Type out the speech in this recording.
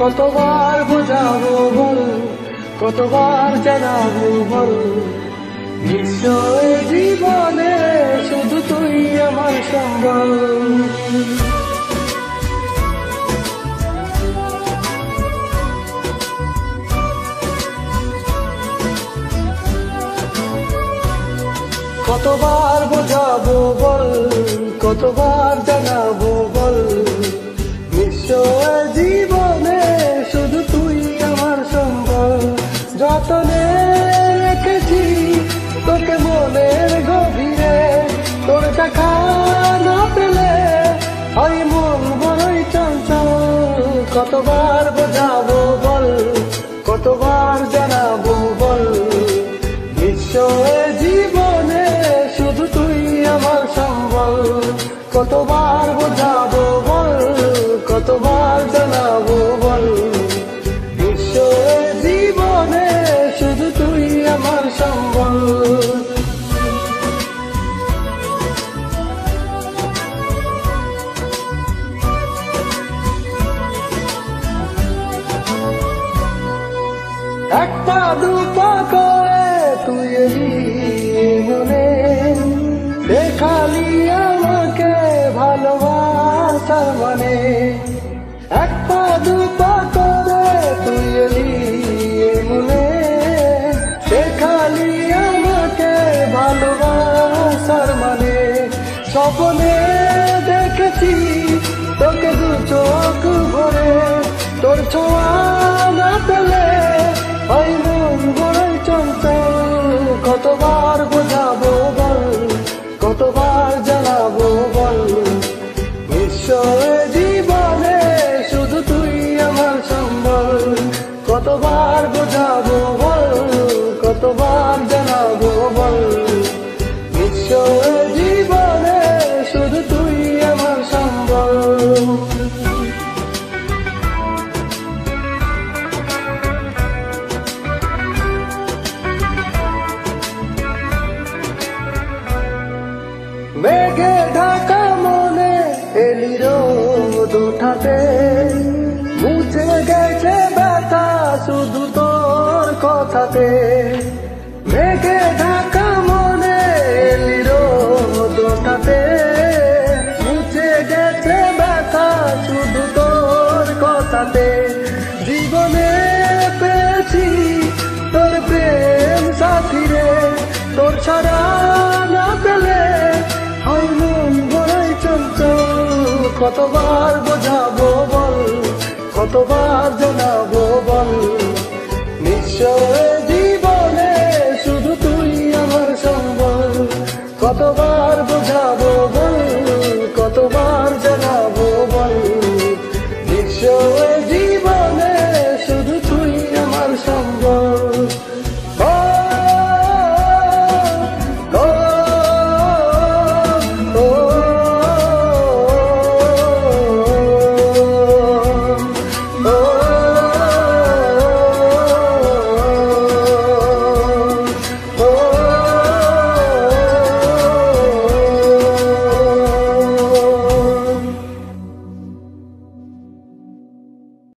কতবার বোঝাবো বল, কতবার জানাবো বল, নিশ্চয় জীবনে শুধু তুই আমার সম্বল। কতবার বোঝাবো বল, কতবার জানাবো বল, নিশ্চয় জীবনে শুধু তুই আমার সম্বল। যতনে রেখেছি তোকে মনের গভীরে, তোর দেখা না পেলে হয় মন বড়ই চঞ্চল। কতবার বোঝাবো বল, কতবার জানাবো বল, নিশ্চয় জীবনে শুধু তুই আমার সম্বল। কতবার বোঝাবো বল, কতবার জানাবো বল, নিশ্চয় জীবনে শুধু তুই আমার সম্বল। এক পা দু পা করে তুই এলি মনে, দেখালি আমাকে ভালোবাসার মানে। এক পা দু পা করে তুই এলি মনে, দেখালি আমাকে ভালোবাসার মানে। স্বপ্নে দেখেছি তোকে দু চোখ ভরে, তোর ছোঁয়া না পেলে হয় মন বড়ই চঞ্চল। কতবার বোঝাবো বল, কতবার জানাবো বল, নিশ্চয় জীবনে শুধু তুই আমার সম্বল। কতবার বোঝাবো বল, কতবার জানাবো বল, নিশ্চয় জীবনে শুধু তুই আমার সম্বল। মেঘে ঢাকা মনে এলি রোদ ওঠাতে, মুছে গেছে ব্যথা শুধু তোর কথাতে। মেঘে ঢাকা মনে এলি রোদ ওঠাতে, মুছে গেছে ব্যথা শুধু তোর কথাতে। জীবনে পেয়েছি তোর প্রেম সাথী রে, তোর ছাড়া না পেলে হয় মন বড়ই চঞ্চল। কতবার বোঝাবো বল, কতবার জানাবো বল, নিশ্চয় জীবনে শুধু তুই আমার সম্বল। কতবার বোঝাবো বল, কতবার জানাবো বল, নিশ্চয় জীবনে শুধু তুই আমার সম্বল।